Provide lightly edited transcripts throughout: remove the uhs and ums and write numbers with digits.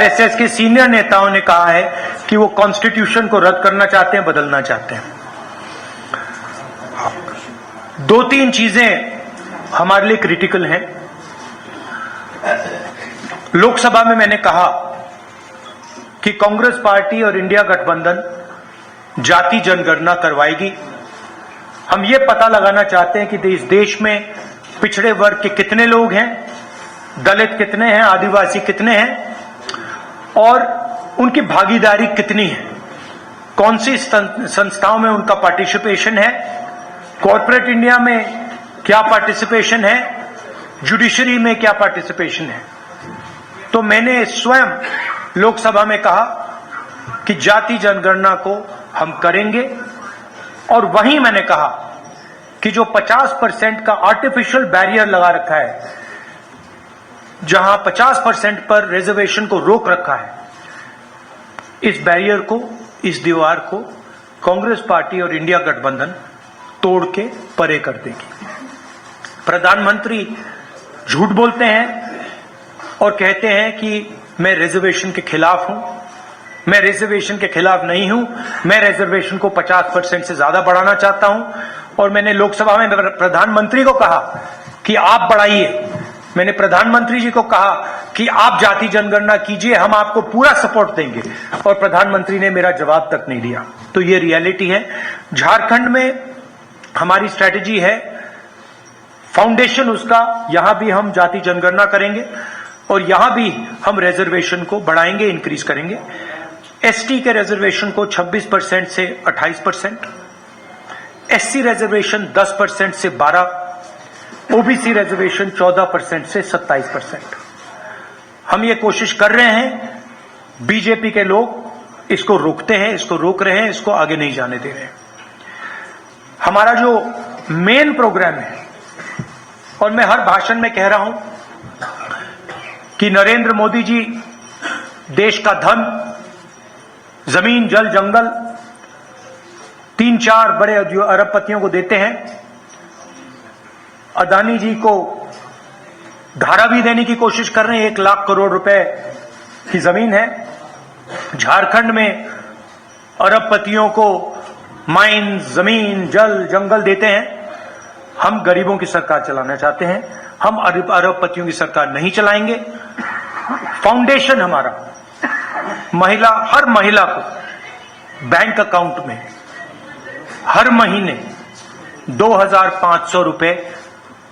SS के senior नेताओं ने कहा है कि वो कॉन्स्टिट्यूशन को रद्द करना चाहते हैं, बदलना चाहते हैं। दो तीन चीजें हमारे लिए क्रिटिकल हैं। लोकसभा में मैंने कहा कि कांग्रेस पार्टी और इंडिया गठबंधन जाति जनगणना करवाएगी। हम ये पता लगाना चाहते हैं कि इस देश में पिछड़े वर्ग के कितने लोग हैं, दलित कितने हैं, आदिवासी कितने हैं और उनकी भागीदारी कितनी है, कौन सी संस्थाओं में उनका पार्टिसिपेशन है, कॉर्पोरेट इंडिया में क्या पार्टिसिपेशन है, जुडिशरी में क्या पार्टिसिपेशन है। तो मैंने स्वयं लोकसभा में कहा कि जाति जनगणना को हम करेंगे और वहीं मैंने कहा कि जो 50% का आर्टिफिशियल बैरियर लगा रखा है, जहां 50% पर रिजर्वेशन को रोक रखा है, इस बैरियर को, इस दीवार को कांग्रेस पार्टी और इंडिया गठबंधन तोड़ के परे कर देगी। प्रधानमंत्री झूठ बोलते हैं और कहते हैं कि मैं रिजर्वेशन के खिलाफ हूं। मैं रिजर्वेशन के खिलाफ नहीं हूं। मैं रिजर्वेशन को 50% से ज्यादा बढ़ाना चाहता हूं और मैंने लोकसभा में प्रधानमंत्री को कहा कि आप बढ़ाइए। मैंने प्रधानमंत्री जी को कहा कि आप जाति जनगणना कीजिए, हम आपको पूरा सपोर्ट देंगे, और प्रधानमंत्री ने मेरा जवाब तक नहीं दिया। तो ये रियलिटी है। झारखंड में हमारी स्ट्रेटेजी है, फाउंडेशन उसका, यहां भी हम जाति जनगणना करेंगे और यहां भी हम रिजर्वेशन को बढ़ाएंगे, इंक्रीज करेंगे। एसटी के रिजर्वेशन को 26% से 28%, एससी रिजर्वेशन 10% से 12%, ओबीसी रिजर्वेशन 14% से 27%। हम ये कोशिश कर रहे हैं। बीजेपी के लोग इसको रोकते हैं, इसको रोक रहे हैं, इसको आगे नहीं जाने दे रहे हैं। हमारा जो मेन प्रोग्राम है, और मैं हर भाषण में कह रहा हूं कि नरेंद्र मोदी जी देश का धन, जमीन, जल, जंगल 3-4 बड़े अरबपतियों को देते हैं। अदानी जी को धारा भी देने की कोशिश कर रहे हैं। 1 लाख करोड़ रुपए की जमीन है। झारखंड में अरबपतियों को माइन, जमीन, जल, जंगल देते हैं। हम गरीबों की सरकार चलाना चाहते हैं। हम अरबपतियों की सरकार नहीं चलाएंगे। फाउंडेशन हमारा हर महिला को बैंक अकाउंट में हर महीने 2,500 रुपए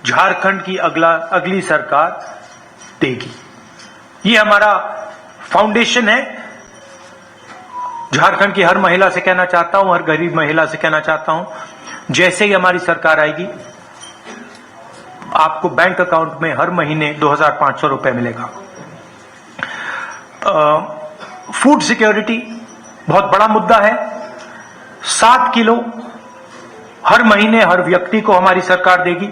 झारखंड की अगली सरकार देगी। ये हमारा फाउंडेशन है। झारखंड की हर महिला से कहना चाहता हूं, हर गरीब महिला से कहना चाहता हूं, जैसे ही हमारी सरकार आएगी, आपको बैंक अकाउंट में हर महीने 2,500 रुपए मिलेगा। फूड सिक्योरिटी बहुत बड़ा मुद्दा है। 7 किलो हर महीने हर व्यक्ति को हमारी सरकार देगी।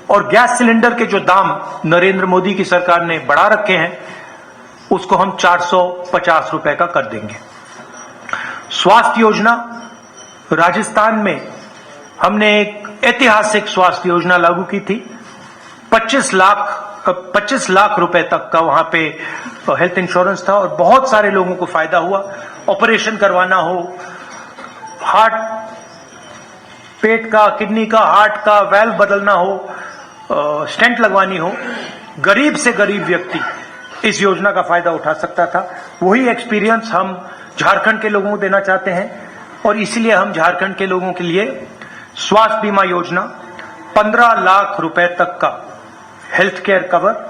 और गैस सिलेंडर के जो दाम नरेंद्र मोदी की सरकार ने बढ़ा रखे हैं, उसको हम 450 रुपए का कर देंगे। स्वास्थ्य योजना, राजस्थान में हमने एक ऐतिहासिक स्वास्थ्य योजना लागू की थी। 25 लाख रुपए तक का वहां पे हेल्थ इंश्योरेंस था और बहुत सारे लोगों को फायदा हुआ। ऑपरेशन करवाना हो, हार्ट, पेट का, किडनी का, हार्ट का वेल्व बदलना हो, स्टेंट लगवानी हो, गरीब से गरीब व्यक्ति इस योजना का फायदा उठा सकता था। वही एक्सपीरियंस हम झारखंड के लोगों को देना चाहते हैं और इसलिए हम झारखंड के लोगों के लिए स्वास्थ्य बीमा योजना, 15 लाख रुपए तक का हेल्थ केयर कवर।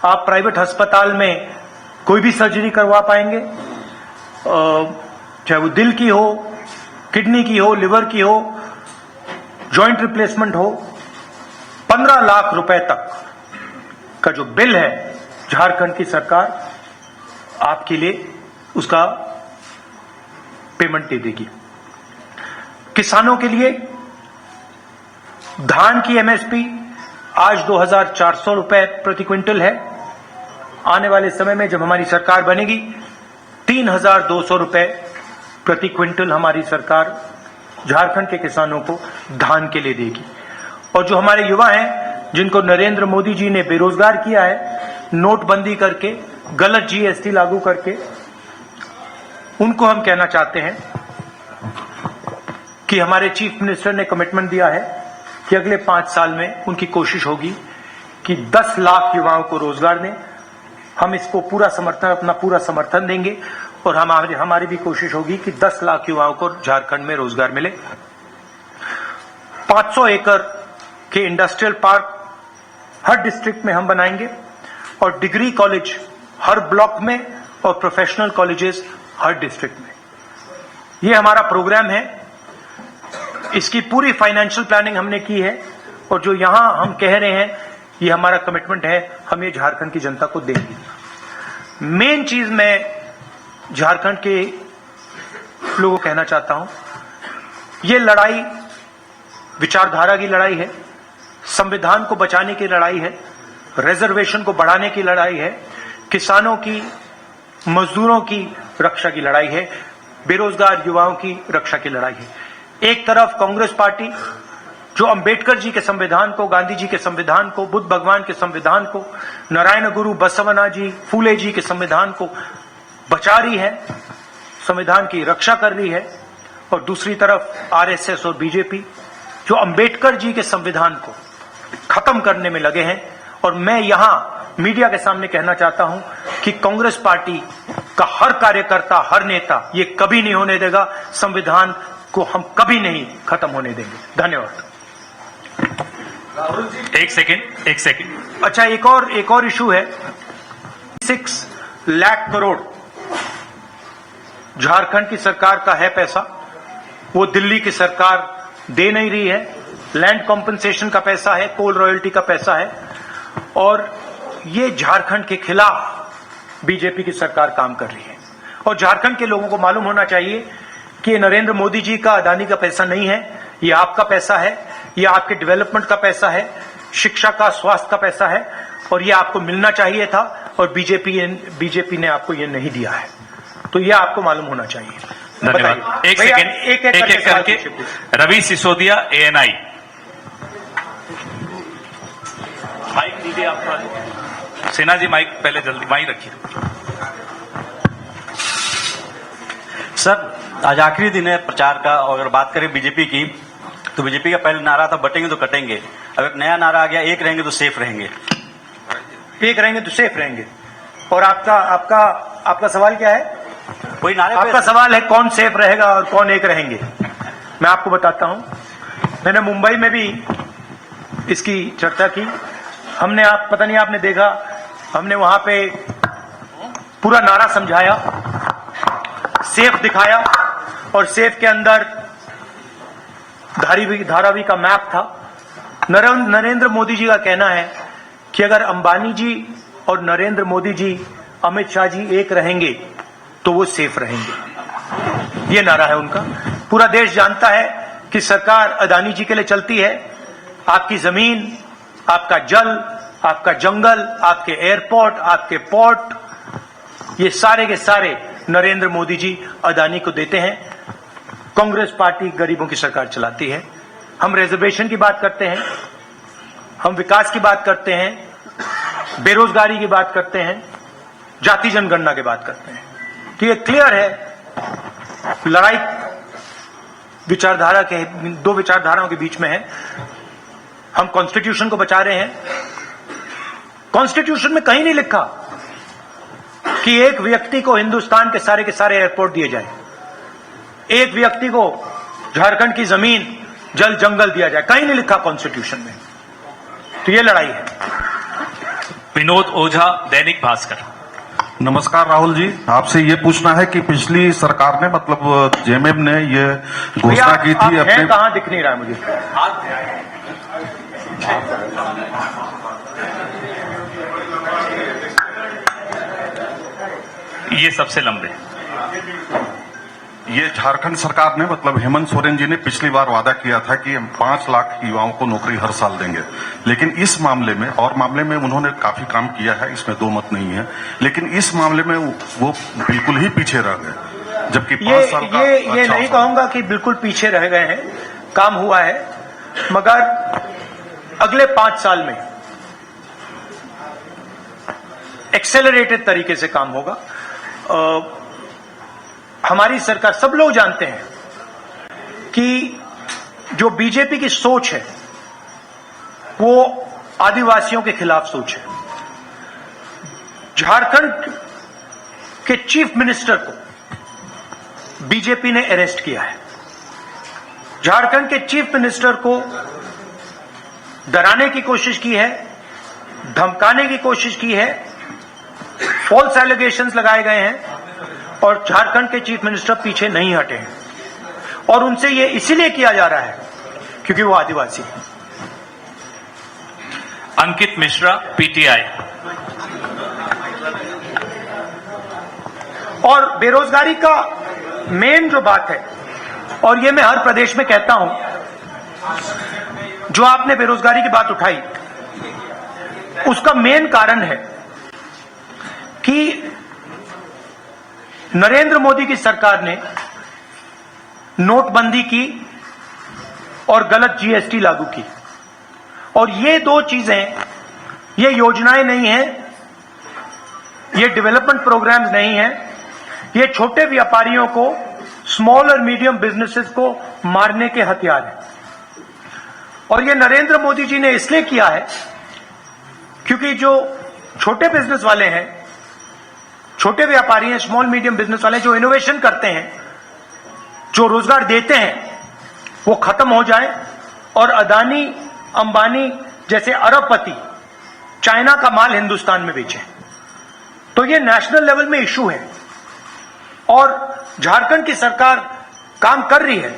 आप प्राइवेट अस्पताल में कोई भी सर्जरी करवा पाएंगे, चाहे वो दिल की हो, किडनी की हो, लिवर की हो, जॉइंट रिप्लेसमेंट हो। 15 लाख रुपए तक का जो बिल है, झारखंड की सरकार आपके लिए उसका पेमेंट दे देगी। किसानों के लिए धान की एमएसपी आज 2,400 रुपए प्रति क्विंटल है। आने वाले समय में जब हमारी सरकार बनेगी, 3,200 रुपए प्रति क्विंटल हमारी सरकार झारखंड के किसानों को धान के लिए देगी। और जो हमारे युवा हैं, जिनको नरेंद्र मोदी जी ने बेरोजगार किया है, नोटबंदी करके गलत जीएसटी लागू करके उनको हम कहना चाहते हैं कि हमारे चीफ मिनिस्टर ने कमिटमेंट दिया है कि अगले 5 साल में उनकी कोशिश होगी कि 10 लाख युवाओं को रोजगार दें। हम इसको अपना पूरा समर्थन देंगे और हमारी भी कोशिश होगी कि 10 लाख युवाओं को झारखंड में रोजगार मिले। 500 एकड़ के इंडस्ट्रियल पार्क हर डिस्ट्रिक्ट में हम बनाएंगे और डिग्री कॉलेज हर ब्लॉक में और प्रोफेशनल कॉलेजेस हर डिस्ट्रिक्ट में। ये हमारा प्रोग्राम है। इसकी पूरी फाइनेंशियल प्लानिंग हमने की है और जो यहां हम कह रहे हैं ये हमारा कमिटमेंट है, हम ये झारखंड की जनता को देंगे। मेन चीज मैं झारखंड के लोगों को कहना चाहता हूं, ये लड़ाई विचारधारा की लड़ाई है, संविधान को बचाने की लड़ाई है, रिजर्वेशन को बढ़ाने की लड़ाई है, किसानों की, मजदूरों की रक्षा की लड़ाई है, बेरोजगार युवाओं की रक्षा की लड़ाई है। एक तरफ कांग्रेस पार्टी जो अंबेडकर जी के संविधान को, गांधी जी के संविधान को, बुद्ध भगवान के संविधान को, नारायण गुरु बसवना जी, फूले जी के संविधान को बचा रही है, संविधान की रक्षा कर रही है, और दूसरी तरफ आरएसएस और बीजेपी जो अंबेडकर जी के संविधान को खत्म करने में लगे हैं। और मैं यहां मीडिया के सामने कहना चाहता हूं कि कांग्रेस पार्टी का हर कार्यकर्ता, हर नेता ये कभी नहीं होने देगा, संविधान को हम कभी नहीं खत्म होने देंगे। धन्यवाद। एक सेकंड। अच्छा, एक और इशू है। 6 लाख करोड़ झारखंड की सरकार का है पैसा, वो दिल्ली की सरकार दे नहीं रही है। लैंड कॉम्पनसेशन का पैसा है, कोल रॉयल्टी का पैसा है, और ये झारखंड के खिलाफ बीजेपी की सरकार काम कर रही है। और झारखंड के लोगों को मालूम होना चाहिए कि ये नरेंद्र मोदी जी का, अदानी का पैसा नहीं है, ये आपका पैसा है, ये आपके डेवलपमेंट का पैसा है, शिक्षा का, स्वास्थ्य का पैसा है, और ये आपको मिलना चाहिए था, और बीजेपी ने आपको ये नहीं दिया है। तो ये आपको मालूम होना चाहिए। धन्यवाद। एक सेकंड, एक करके। रवि सिसोदिया, ANI। माइक दीजिए आप। सेना जी माइक पहले जल्दी माइक रखिए। सर, आज आखिरी दिन है प्रचार का, और अगर बात करें बीजेपी की तो बीजेपी का पहले नारा था बटेंगे तो कटेंगे। अब एक नया नारा आ गया, एक रहेंगे तो सेफ रहेंगे। एक रहेंगे तो सेफ रहेंगे। और आपका सवाल क्या है? कोई नारे आपका सवाल है कौन सेफ रहेगा और कौन एक रहेंगे। मैं आपको बताता हूं, मैंने मुंबई में भी इसकी चर्चा की। हमने पता नहीं आपने देखा, हमने वहां पे पूरा नारा समझाया, सेफ दिखाया, और सेफ के अंदर धारावी का मैप था। नरेंद्र मोदी जी का कहना है कि अगर अंबानी जी और नरेंद्र मोदी जी, अमित शाह जी एक रहेंगे तो वो सेफ रहेंगे। ये नारा है उनका। पूरा देश जानता है कि सरकार अदानी जी के लिए चलती है। आपकी जमीन, आपका जल, आपका जंगल, आपके एयरपोर्ट, आपके पोर्ट, ये सारे के सारे नरेंद्र मोदी जी अदानी को देते हैं। कांग्रेस पार्टी गरीबों की सरकार चलाती है। हम रिजर्वेशन की बात करते हैं, हम विकास की बात करते हैं, बेरोजगारी की बात करते हैं, जाति जनगणना की बात करते हैं। तो ये क्लियर है, लड़ाई विचारधारा के, दो विचारधाराओं के बीच में है। हम कॉन्स्टिट्यूशन को बचा रहे हैं। कॉन्स्टिट्यूशन में कहीं नहीं लिखा कि एक व्यक्ति को हिंदुस्तान के सारे एयरपोर्ट दिए जाए, एक व्यक्ति को झारखंड की जमीन, जल, जंगल दिया जाए, कहीं नहीं लिखा कॉन्स्टिट्यूशन में। तो ये लड़ाई है। विनोद ओझा, दैनिक भास्कर। नमस्कार राहुल जी, आपसे ये पूछना है कि पिछली सरकार ने, मतलब जेएमएम ने ये घोषणा की थी अपने, कहां दिख नहीं रहा है मुझे। ये सबसे लंबे। ये झारखंड सरकार ने, मतलब हेमंत सोरेन जी ने पिछली बार वादा किया था कि हम 5 लाख युवाओं को नौकरी हर साल देंगे। लेकिन इस मामले में और मामले में उन्होंने काफी काम किया है, इसमें दो मत नहीं है, लेकिन इस मामले में वो बिल्कुल ही पीछे रह गए। जबकि 5 साल का ये नहीं कहूंगा कि बिल्कुल पीछे रह गए हैं, काम हुआ है, मगर अगले 5 साल में एक्सेलरेटेड तरीके से काम होगा। हमारी सरकार, सब लोग जानते हैं कि जो बीजेपी की सोच है वो आदिवासियों के खिलाफ सोच है। झारखंड के चीफ मिनिस्टर को बीजेपी ने अरेस्ट किया है। झारखंड के चीफ मिनिस्टर को डराने की कोशिश की है, धमकाने की कोशिश की है, फॉल्स एलिगेशंस लगाए गए हैं और झारखंड के चीफ मिनिस्टर पीछे नहीं हटे हैं। और उनसे ये इसीलिए किया जा रहा है क्योंकि वो आदिवासी है। अंकित मिश्रा, पीटीआई। और बेरोजगारी का मेन जो बात है, और ये मैं हर प्रदेश में कहता हूं, जो आपने बेरोजगारी की बात उठाई, उसका मेन कारण है कि नरेंद्र मोदी की सरकार ने नोटबंदी की और गलत जीएसटी लागू की। और ये दो चीजें, ये योजनाएं नहीं हैं, ये डेवलपमेंट प्रोग्राम्स नहीं हैं, ये छोटे व्यापारियों को, स्मॉल और मीडियम बिजनेसेस को मारने के हथियार हैं। और ये नरेंद्र मोदी जी ने इसलिए किया है क्योंकि जो छोटे बिजनेस वाले हैं, छोटे व्यापारी हैं, स्मॉल मीडियम बिजनेस वाले जो इनोवेशन करते हैं, जो रोजगार देते हैं, वो खत्म हो जाए और अदानी, अंबानी जैसे अरबपति चाइना का माल हिंदुस्तान में बेचे। तो ये नेशनल लेवल में इशू है और झारखंड की सरकार काम कर रही है,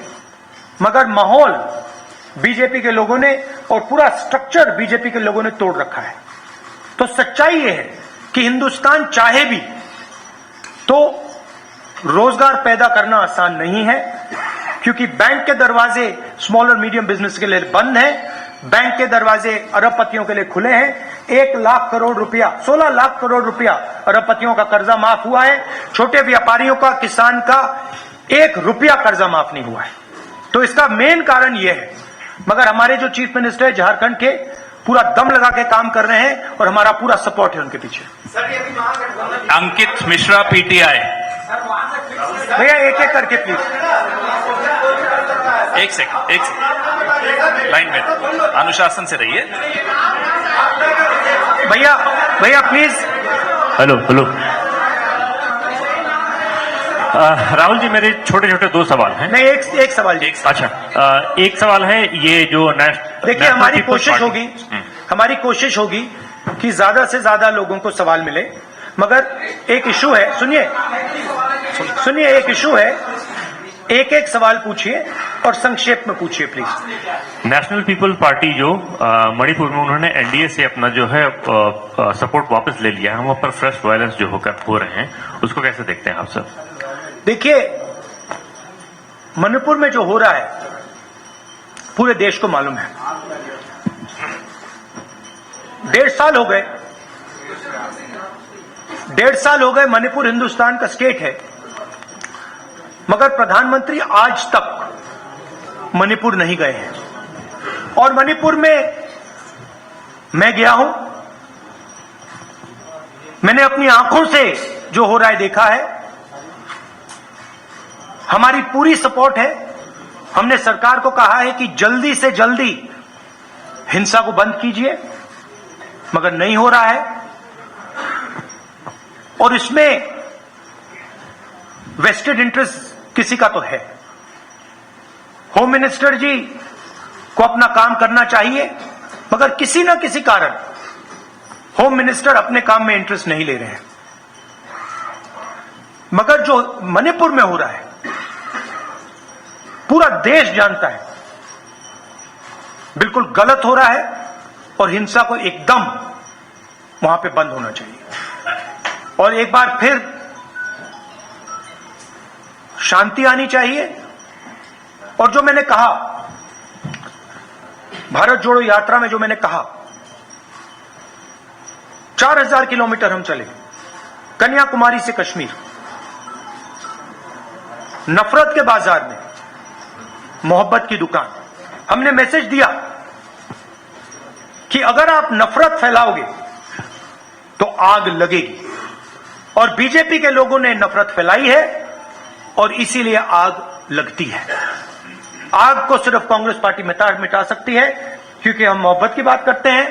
मगर माहौल बीजेपी के लोगों ने और पूरा स्ट्रक्चर बीजेपी के लोगों ने तोड़ रखा है। तो सच्चाई ये है कि हिंदुस्तान चाहे भी तो रोजगार पैदा करना आसान नहीं है, क्योंकि बैंक के दरवाजे स्मॉल और मीडियम बिजनेस के लिए बंद हैं, बैंक के दरवाजे अरबपतियों के लिए खुले हैं। 1 लाख करोड़ रुपया, 16 लाख करोड़ रुपया अरबपतियों का कर्जा माफ हुआ है। छोटे व्यापारियों का, किसान का 1 रुपया कर्जा माफ नहीं हुआ है। तो इसका मेन कारण यह है। मगर हमारे जो चीफ मिनिस्टर है झारखंड के, पूरा दम लगा के काम कर रहे हैं और हमारा पूरा सपोर्ट है उनके पीछे। अंकित मिश्रा, पीटीआई। भैया एक एक करके प्लीज। एक सेकंड लाइन में, अनुशासन से रहिए। भैया प्लीज। हेलो राहुल जी, मेरे छोटे छोटे 2 सवाल हैं। नहीं, एक सवाल जी। अच्छा, एक सवाल है, ये जो देखिए, हमारी कोशिश होगी कि ज्यादा से ज्यादा लोगों को सवाल मिले, मगर एक इशू है, सुनिए एक इशू है, एक सवाल पूछिए और संक्षेप में पूछिए प्लीज। नेशनल पीपल पार्टी जो मणिपुर में उन्होंने एनडीए से अपना जो है सपोर्ट वापस ले लिया है, वहां पर फ्रेश वायलेंस जो हो रहे हैं, उसको कैसे देखते हैं आप सर? देखिए, मणिपुर में जो हो रहा है पूरे देश को मालूम है। 1.5 साल हो गए मणिपुर हिंदुस्तान का स्टेट है, मगर प्रधानमंत्री आज तक मणिपुर नहीं गए हैं। और मणिपुर में मैं गया हूं, मैंने अपनी आंखों से जो हो रहा है देखा है। हमारी पूरी सपोर्ट है। हमने सरकार को कहा है कि जल्दी से जल्दी हिंसा को बंद कीजिए, मगर नहीं हो रहा है। और इसमें वेस्टेड इंटरेस्ट किसी का तो है। होम मिनिस्टर जी को अपना काम करना चाहिए, मगर किसी न किसी कारण होम मिनिस्टर अपने काम में इंटरेस्ट नहीं ले रहे हैं। मगर जो मणिपुर में हो रहा है पूरा देश जानता है, बिल्कुल गलत हो रहा है और हिंसा को एकदम वहां पे बंद होना चाहिए। और एक बार फिर शांति आनी चाहिए। और जो मैंने कहा भारत जोड़ो यात्रा में, जो मैंने कहा 4000 किलोमीटर हम चले, कन्याकुमारी से कश्मीर, नफरत के बाजार में मोहब्बत की दुकान। हमने मैसेज दिया कि अगर आप नफरत फैलाओगे तो आग लगेगी। और बीजेपी के लोगों ने नफरत फैलाई है और इसीलिए आग लगती है। आग को सिर्फ कांग्रेस पार्टी मिटा सकती है, क्योंकि हम मोहब्बत की बात करते हैं,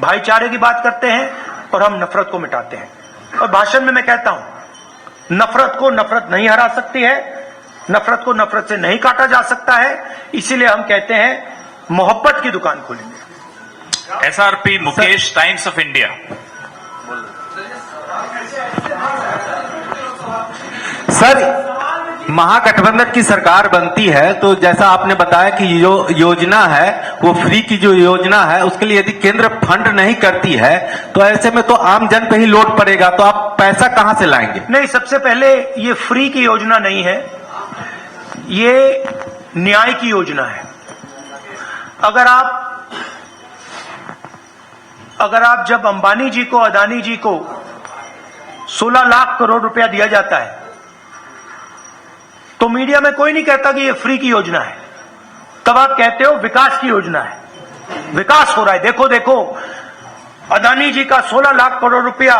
भाईचारे की बात करते हैं और हम नफरत को मिटाते हैं। और भाषण में मैं कहता हूं, नफरत को नफरत नहीं हरा सकती है, नफरत को नफरत से नहीं काटा जा सकता है। इसीलिए हम कहते हैं मोहब्बत की दुकान खोलेंगे। SRP Mukesh, Times of India. Sir, Mahagathbandhan की सरकार बनती है तो जैसा आपने बताया कि जो योजना है वो फ्री की जो योजना है उसके लिए यदि केंद्र फंड नहीं करती है तो ऐसे में तो आम जन पे ही लोड पड़ेगा, तो आप पैसा कहां से लाएंगे? नहीं, सबसे पहले ये फ्री की योजना नहीं है, ये न्याय की योजना है। अगर आप जब अंबानी जी को, अदानी जी को 16 लाख करोड़ रुपया दिया जाता है तो मीडिया में कोई नहीं कहता कि ये फ्री की योजना है, तब आप कहते हो विकास की योजना है, विकास हो रहा है। देखो देखो, अदानी जी का 16 लाख करोड़ रुपया